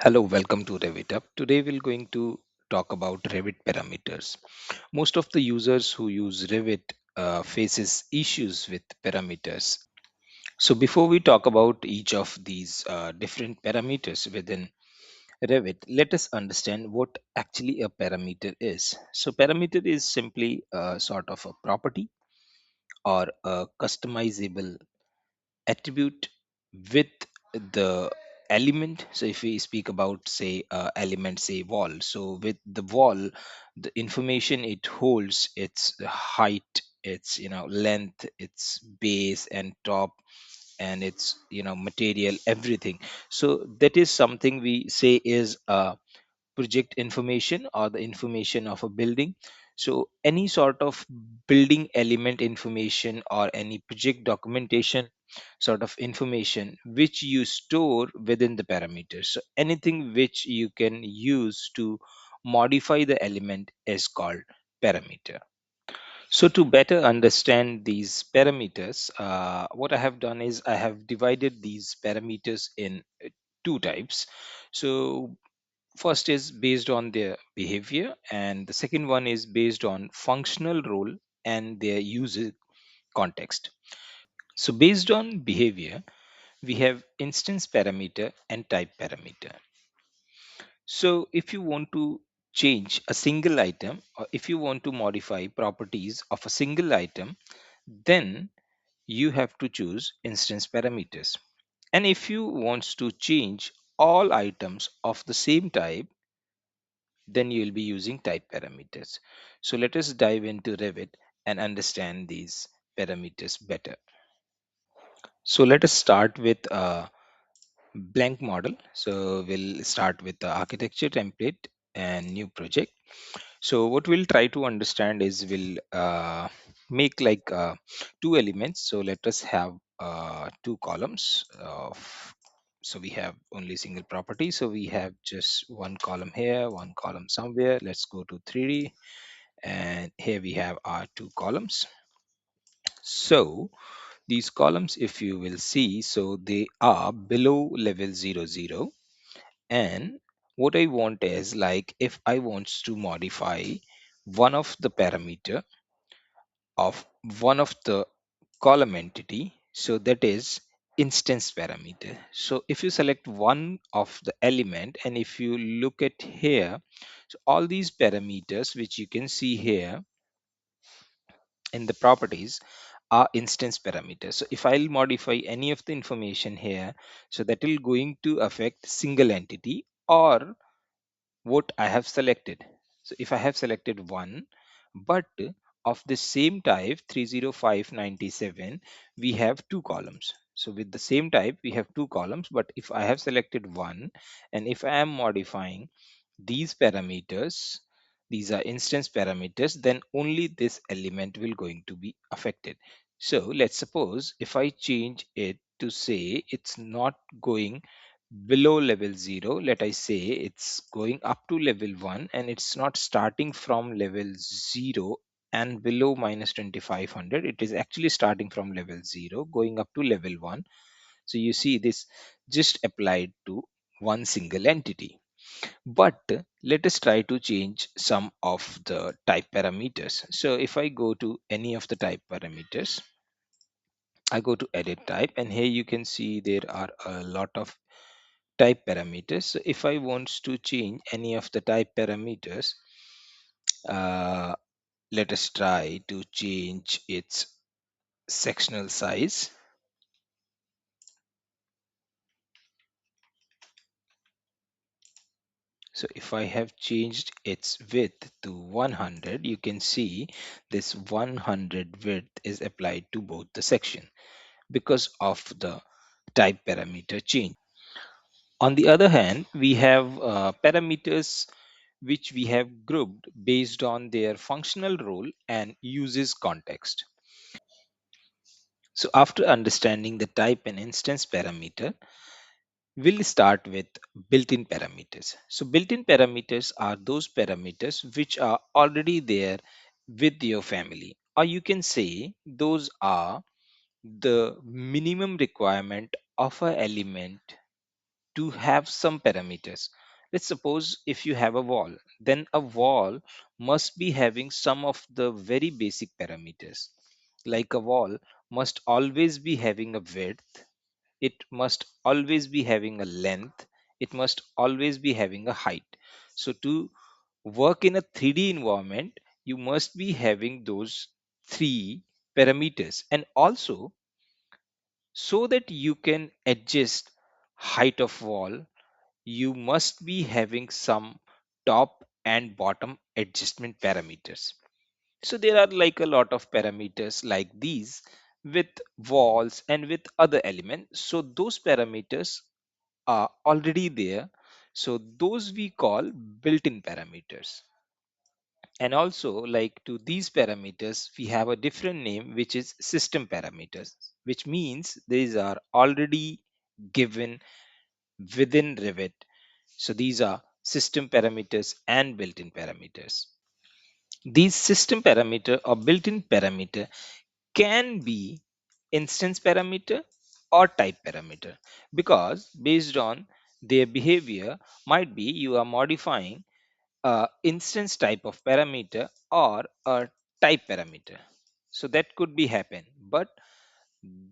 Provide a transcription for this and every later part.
Hello, welcome to Revit Up. Today we're going to talk about Revit parameters. Most of the users who use Revit faces issues with parameters. So before we talk about each of these different parameters within Revit, let us understand what actually a parameter is. So parameter is simply a sort of a property or a customizable attribute with the element. So if we speak about say element, say wall, so with the wall, the information it holds, its height, its length, its base and top, and its material, everything. So that is something we say is a project information or the information of a building. So any sort of building element information or any project documentation sort of information which you store within the parameters. So anything which you can use to modify the element is called parameter. So to better understand these parameters, what I have done is I have divided these parameters in two types. So first is based on their behavior, and the second one is based on functional role and their user context. So based on behavior, we have instance parameter and type parameter. So if you want to change a single item, or if you want to modify properties of a single item, then you have to choose instance parameters. And if you want to change all items of the same type, then you will be using type parameters. So let us dive into Revit and understand these parameters better. So let us start with a blank model. So we'll start with the architecture template and new project. So what we'll try to understand is we'll make like two elements. So let us have two columns of, so we have only single property. So we have just one column here, one column somewhere. Let's go to 3D, and here we have our two columns. So these columns, if you will see, so they are below level 00. And what I want is, like, if I want to modify one of the parameter of one of the column entity, so that is instance parameter. So if you select one of the element, and if you look at here, so all these parameters which you can see here in the properties are instance parameters. So if I'll modify any of the information here, so that will going to affect single entity or what I have selected. So if I have selected one, but of the same type 30597, we have two columns. So with the same type, we have two columns, but if I have selected one, and if I am modifying these parameters, these are instance parameters, then only this element will going to be affected. So let's suppose if I change it to say it's not going below level 0, let I say it's going up to level 1, and it's not starting from level 0 and below minus 2500, it is actually starting from level 0 going up to level 1. So you see this just applied to one single entity. But let us try to change some of the type parameters. So if I go to any of the type parameters, I go to edit type, and here you can see there are a lot of type parameters. So if I want to change any of the type parameters, uh, let us try to change its sectional size. So if I have changed its width to 100, you can see this 100 width is applied to both the section because of the type parameter change. On the other hand, we have parameters which we have grouped based on their functional role and uses context. So after understanding the type and instance parameter, we'll start with built-in parameters. So built-in parameters are those parameters which are already there with your family, or you can say those are the minimum requirement of a element to have some parameters. Let's suppose if you have a wall, then a wall must be having some of the very basic parameters. Like a wall must always be having a width, it must always be having a length, it must always be having a height. So to work in a 3D environment, you must be having those three parameters. And also, so that you can adjust height of wall, you must be having some top and bottom adjustment parameters. So there are like a lot of parameters like these with walls and with other elements. So those parameters are already there. So those we call built-in parameters. And also, like to these parameters, we have a different name which is system parameters, which means these are already given within Revit. So these are system parameters and built-in parameters. These system parameter or built-in parameter can be instance parameter or type parameter, because based on their behavior might be you are modifying a instance type of parameter or a type parameter. So that could be happen, but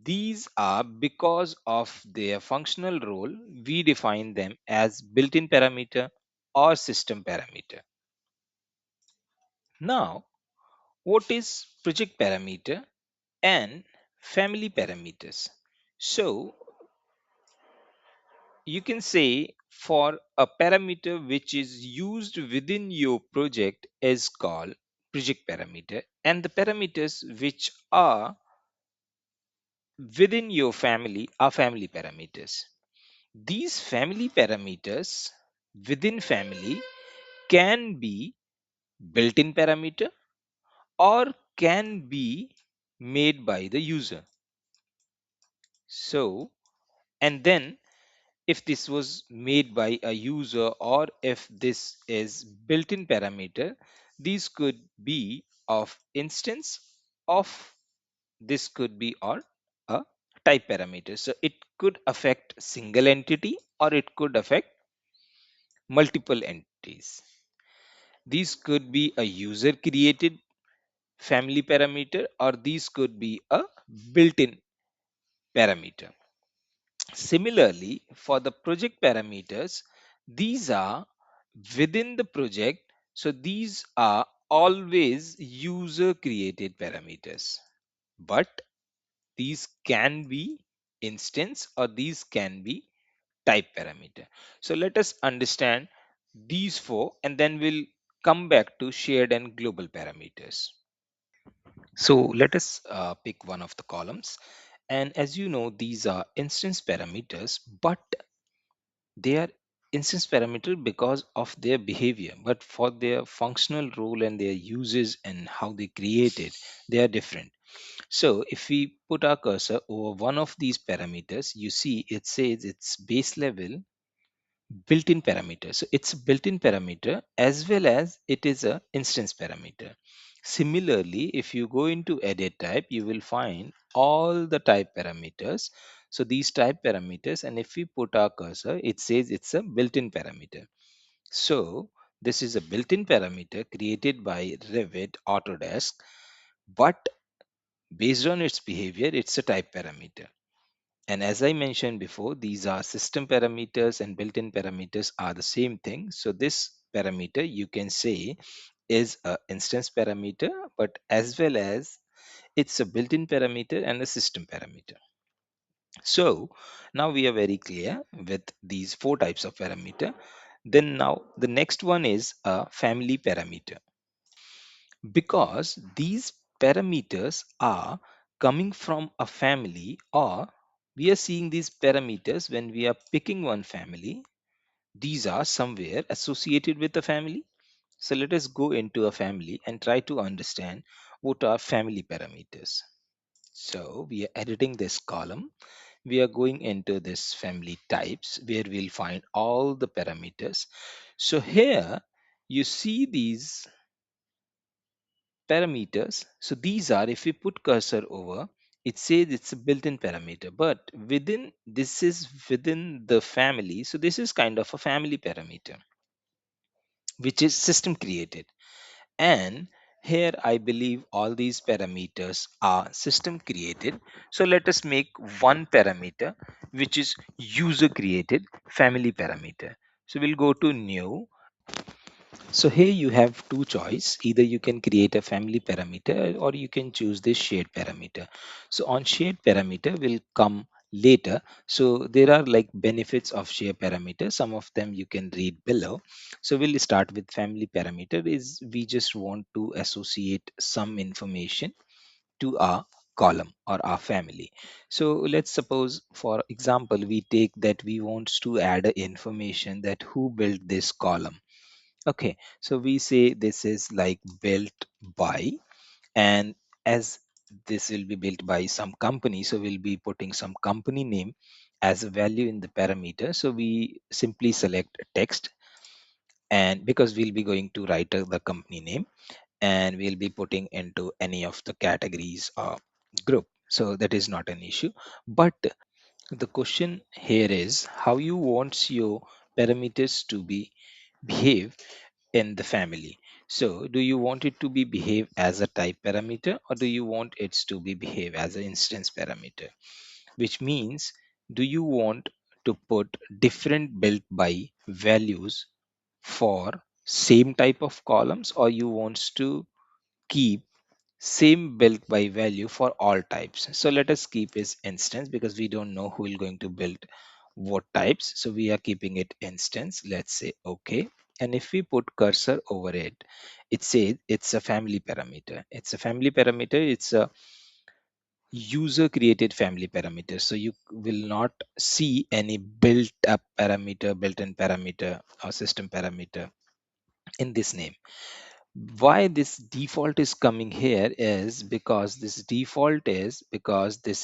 these are because of their functional role, we define them as built-in parameter or system parameter. Now, what is project parameter and family parameters? So you can say for a parameter which is used within your project is called project parameter, and the parameters which are within your family are family parameters. These family parameters within family can be built-in parameter or can be made by the user. So, and then if this was made by a user or if this is built-in parameter, these could be of instance of, this could be or a type parameter. So it could affect single entity or it could affect multiple entities. These could be a user created family parameter or these could be a built-in parameter. Similarly, for the project parameters, these are within the project. So these are always user created parameters, but these can be instance or these can be type parameter. So let us understand these four and then we'll come back to shared and global parameters. So let us pick one of the columns. And as you know, these are instance parameters, but they are instance parameter because of their behavior, but for their functional role and their uses and how they create it, they are different. So if we put our cursor over one of these parameters, you see it says it's base level built-in parameter. So it's a built-in parameter as well as it is a instance parameter. Similarly, if you go into edit type, you will find all the type parameters. So these type parameters, and if we put our cursor, it says it's a built-in parameter. So this is a built-in parameter created by Revit Autodesk, but based on its behavior, it's a type parameter. And as I mentioned before, these are system parameters and built-in parameters are the same thing. So this parameter you can say is a instance parameter, but as well as it's a built-in parameter and a system parameter. So now we are very clear with these four types of parameter. Then now the next one is a family parameter, because these parameters are coming from a family, or we are seeing these parameters when we are picking one family, these are somewhere associated with the family. So let us go into a family and try to understand what are family parameters. So we are editing this column, we are going into this family types where we'll find all the parameters. So here you see these parameters. So these are, if we put cursor over, it says it's a built-in parameter, but within this is within the family. So this is kind of a family parameter, which is system created. And here I believe all these parameters are system created. So let us make one parameter which is user created family parameter. So we'll go to new. So here you have two choice. Either you can create a family parameter or you can choose this shared parameter. So on shared parameter will come later. So there are like benefits of shared parameter. Some of them you can read below. So we'll start with family parameter is we just want to associate some information to our column or our family. So let's suppose for example we take that we want to add a information that who built this column. Okay, so we say this is like built by, and as this will be built by some company, so we'll be putting some company name as a value in the parameter. So we simply select text, and because we'll be going to write the company name, and we'll be putting into any of the categories or group. So that is not an issue. But the question here is how you want your parameters to be behave in the family. So do you want it to be behave as a type parameter, or do you want it to be behave as an instance parameter? Which means, do you want to put different built by values for same type of columns, or you wants to keep same built by value for all types? So let us keep is instance because we don't know who is going to build what types. So we are keeping it instance. Let's say okay. And if we put cursor over it, it says it's a family parameter. It's a family parameter. It's a user created family parameter. So you will not see any built up parameter, built-in parameter or system parameter in this name. Why this default is coming here is because this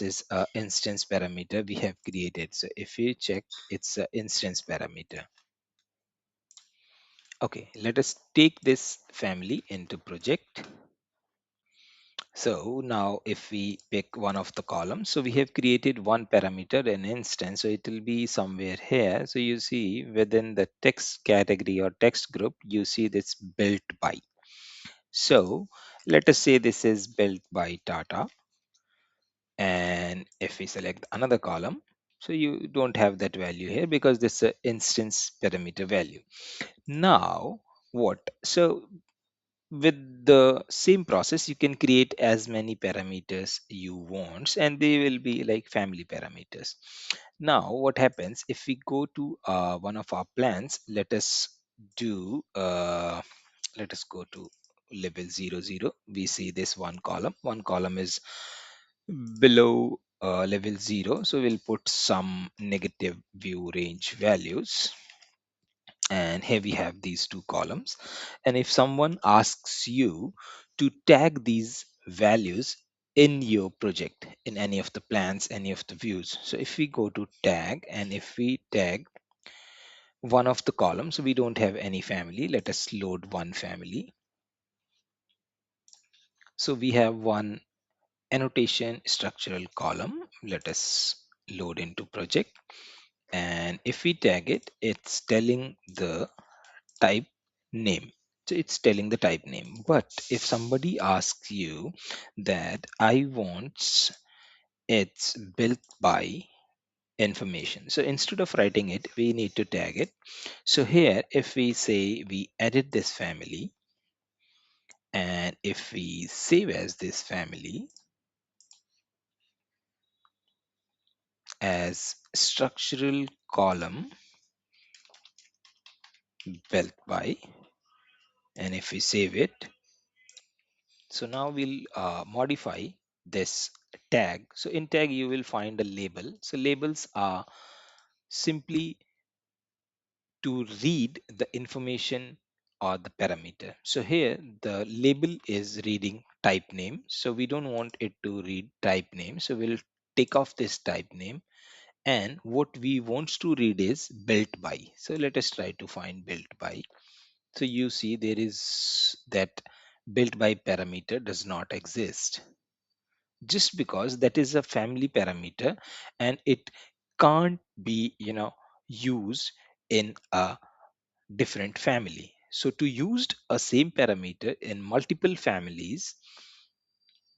is a instance parameter we have created. So if you check, it's an instance parameter. Okay, let us take this family into project. So now if we pick one of the columns, so we have created one parameter, an instance, so it will be somewhere here. So you see within the text category or text group, you see this built by. So let us say this is built by Tata. And if we select another column, so you don't have that value here because this is an instance parameter value. Now what? So with the same process, you can create as many parameters you want, and they will be like family parameters. Now what happens if we go to one of our plans? Do let us go to level 00. We see this one column is below level 0, so we'll put some negative view range values. And here we have these two columns. And if someone asks you to tag these values in your project, in any of the plans, any of the views, so if we go to tag, and if we tag one of the columns, we don't have any family, let us load one family. So we have one annotation structural column. Let us load into project. And if we tag it, it's telling the type name. So it's telling the type name. But if somebody asks you that I want it's built by information. So instead of writing it, we need to tag it. So here, if we say we edit this family, and if we save as this family as structural column built by, and if we save it, so now we'll modify this tag. So in tag you will find a label. So labels are simply to read the information or the parameter. So here the label is reading type name, so we don't want it to read type name, so we'll take off this type name. And what we want to read is built by. So let us try to find built by. So you see there is that built by parameter does not exist. just because that is a family parameter and it can't be used in a different family. So to use a same parameter in multiple families,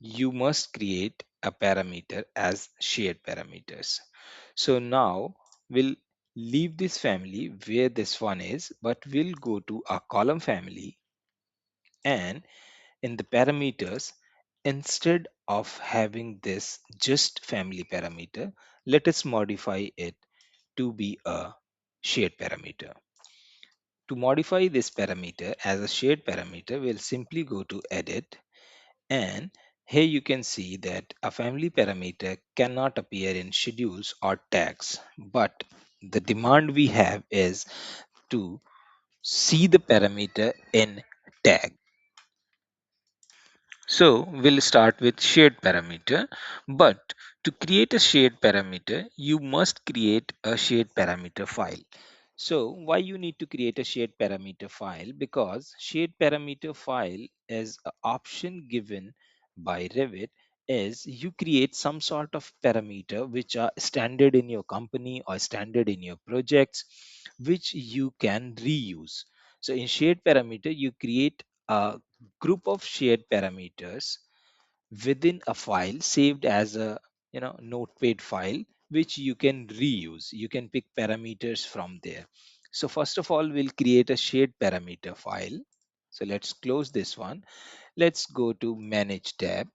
you must create a parameter as shared parameters. So now we'll leave this family where this one is, but we'll go to a column family, and in the parameters, instead of having this just family parameter, let us modify it to be a shared parameter. To modify this parameter as a shared parameter, we'll simply go to edit, and here you can see that a family parameter cannot appear in schedules or tags, but the demand we have is to see the parameter in tag. So we'll start with shared parameter, but to create a shared parameter, you must create a shared parameter file. So why you need to create a shared parameter file? Because shared parameter file is an option given by Revit, is you create some sort of parameter which are standard in your company or standard in your projects, which you can reuse. So in shared parameter, you create a group of shared parameters within a file saved as a notepad file, which you can reuse. You can pick parameters from there. So first of all, we'll create a shared parameter file. So let's close this one. Let's go to manage tab,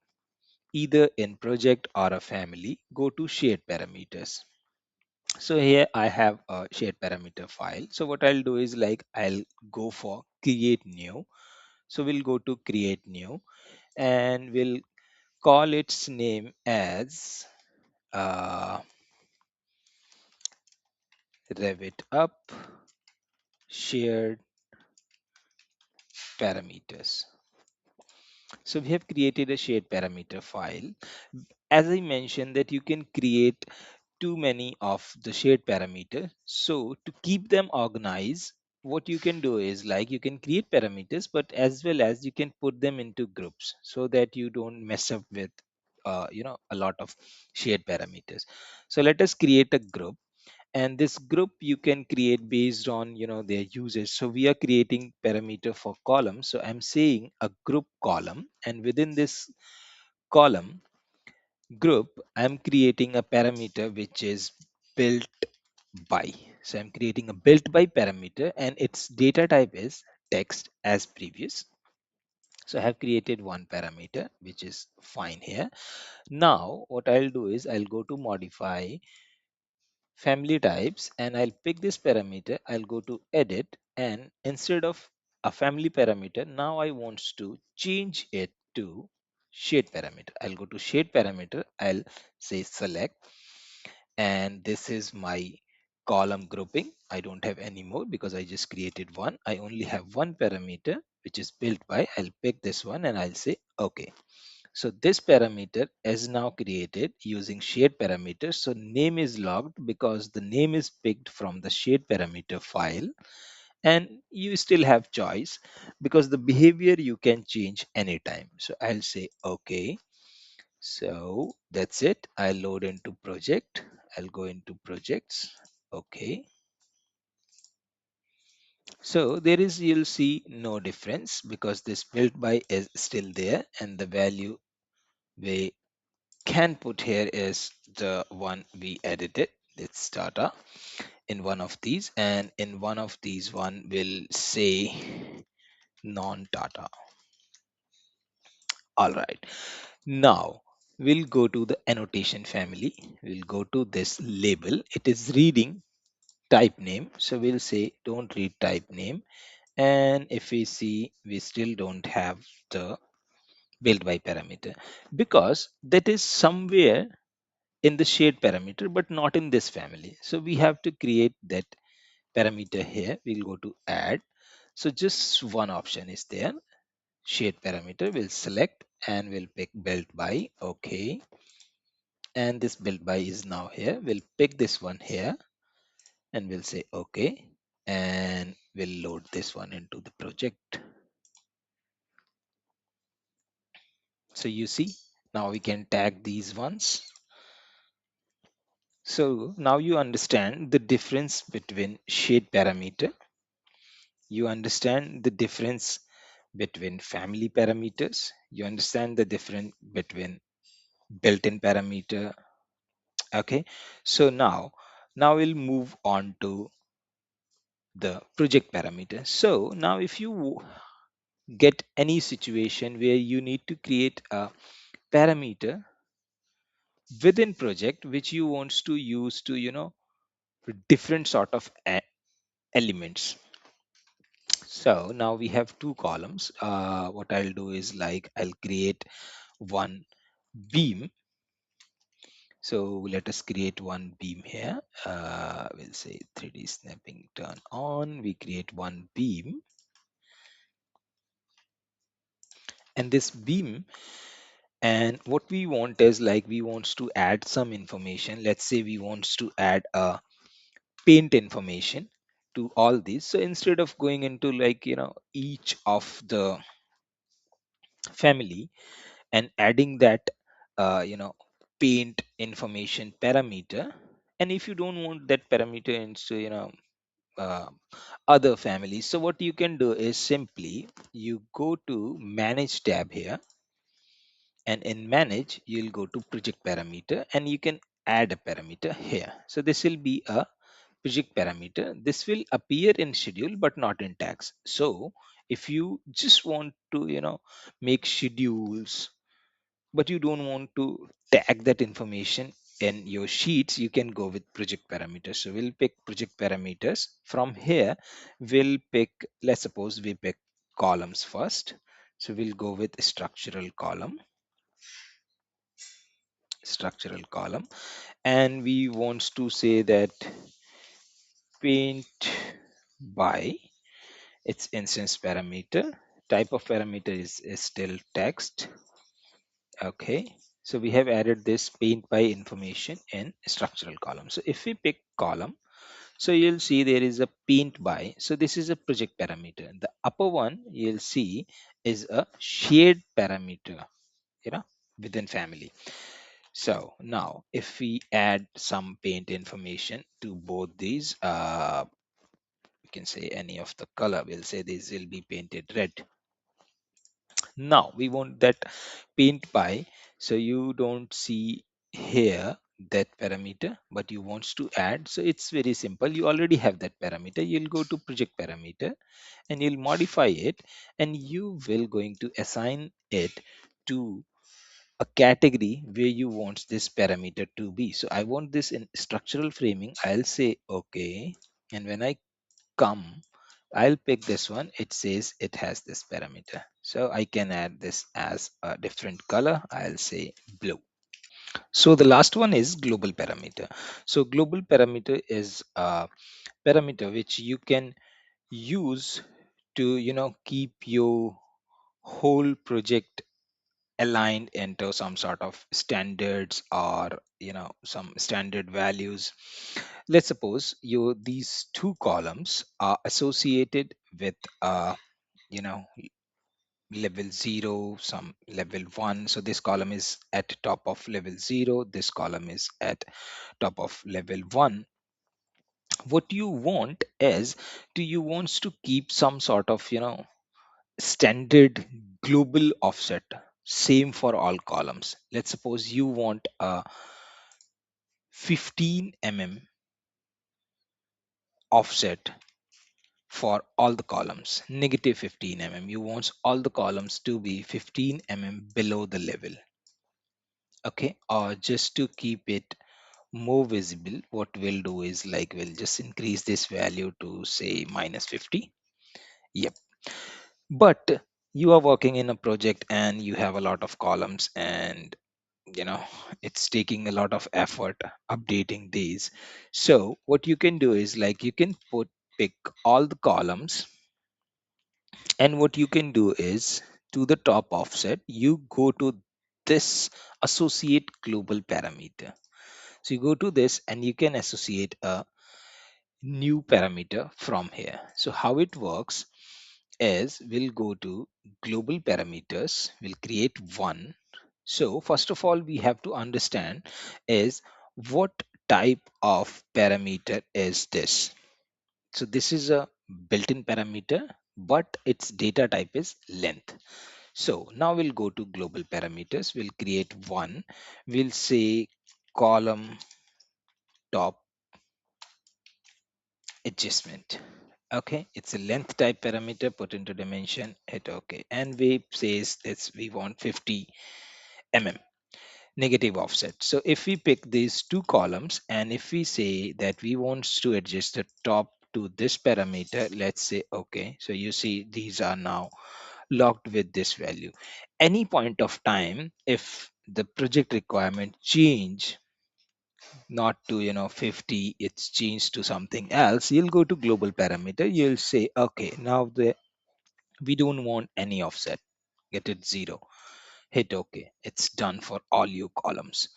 either in project or a family. Go to shared parameters. So here I have a shared parameter file. So what I'll do is, like, I'll go for create new. So we'll go to create new, and we'll call its name as uh, Revit up shared parameters. So we have created a shared parameter file. As I mentioned that you can create too many of the shared parameter. So to keep them organized, what you can do is, like, you can create parameters, but as well as you can put them into groups so that you don't mess up with a lot of shared parameters. So let us create a group, and this group you can create based on their uses. So we are creating parameter for column, so I'm saying a group column, and within this column group I'm creating a parameter which is built by. So I'm creating a built by parameter, and its data type is text as previous. So I have created one parameter, which is fine here. Now what I'll do is I'll go to modify family types, and I'll pick this parameter. I'll go to edit, and instead of a family parameter, now I want to change it to shade parameter. I'll go to shade parameter. I'll say select, and this is my column grouping. I don't have any more because I just created one. I only have one parameter which is built by. I'll pick this one and I'll say okay. So this parameter is now created using shared parameters. So name is logged because the name is picked from the shared parameter file, and you still have choice because the behavior you can change anytime. So I'll say okay. So that's it. I'll load into project. I'll go into projects. Okay. So there is, you'll see no difference because this built by is still there, and the value we can put here is the one we edited. It's data in one of these, and in one of these one will say non-data. All right. Now we'll go to the annotation family. We'll go to this label. It is reading type name. So we'll say don't read type name. And if we see, we still don't have the build by parameter because that is somewhere in the shade parameter, but not in this family. So we have to create that parameter here. We'll go to add. So just one option is there. Shade parameter. We'll select and we'll pick build by. Okay. And this build by is now here. We'll pick this one here and we'll say okay. And we'll load this one into the project. So you see, Now we can tag these ones. So now you understand the difference between shade parameter. You understand the difference between family parameters. You understand the difference between built-in parameter. Okay. So now we'll move on to the project parameter. So now if you get any situation where you need to create a parameter within project which you wants to use to different sort of elements. So now we have two columns. What I'll do is like I'll create one beam. So let us create one beam here. We'll say 3D snapping turn on. We create one beam, and this beam, and what we want is like we wants to add some information. Let's say we wants to add a paint information to all these. So instead of going into like each of the family and adding that paint information parameter, and if you don't want that parameter into uh, other families, so what you can do is simply you go to manage tab here, and in manage you'll go to project parameter and you can add a parameter here. So this will be a project parameter. This will appear in schedule but not in tags. So if you just want to make schedules but you don't want to tag that information in your sheets, you can go with project parameters. So we'll pick project parameters. From here we'll pick, let's suppose we pick columns first. So we'll go with structural column, and we wants to say that paint by its instance parameter. Type of parameter is still text. Okay, so we have added this paint by information in structural column. So if we pick column, so you'll see there is a paint by. So this is a project parameter. The upper one you'll see is a shade parameter, within family. So now if we add some paint information to both these, you can say any of the color, we'll say this will be painted red. Now we want that paint by, so you don't see here that parameter, but you wants to add. So it's very simple. You already have that parameter. You'll go to project parameter and you'll modify it, and you will going to assign it to a category where you want this parameter to be. So I want this in structural framing. I'll say okay, and when I come, I'll pick this one. It says it has this parameter. So I can add this as a different color. I'll say blue. So the last one is global parameter. So global parameter is a parameter which you can use to keep your whole project aligned into some sort of standards, or some standard values. Let's suppose these two columns are associated with you know level 0, some level 1. So this column is at top of level 0, this column is at top of level 1. What you want is, do you wants to keep some sort of standard global offset, same for all columns. Let's suppose you want a 15 mm offset for all the columns, negative 15 mm. You want all the columns to be 15 mm below the level. Okay, or just to keep it more visible, what we'll do is like we'll just increase this value to say -50. Yep. But you are working in a project and you have a lot of columns, and you know it's taking a lot of effort updating these. So what you can do is like you can pick all the columns, and what you can do is, to the top offset you go to this associate global parameter. So you go to this and you can associate a new parameter from here. So how it works is, we'll go to global parameters, we'll create one, So first of all, we have to understand is what type of parameter is this. So this is a built-in parameter, but its data type is length. So now we'll go to global parameters. We'll create one. We'll say column top adjustment. Okay, it's a length type parameter, put into dimension, hit OK. And we says this we want 50 mm negative offset. So if we pick these two columns and if we say that we want to adjust the top to this parameter, let's say OK. So you see these are now locked with this value. Any point of time, if the project requirement change not to 50, it's changed to something else, you'll go to global parameter. You'll say okay, now we don't want any offset, get it zero, hit OK. It's done for all your columns.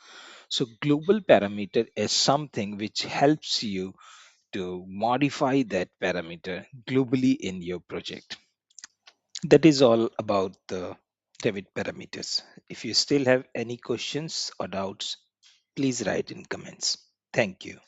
So global parameter is something which helps you to modify that parameter globally in your project. That is all about the Revit parameters. If you still have any questions or doubts, please write in comments. Thank you.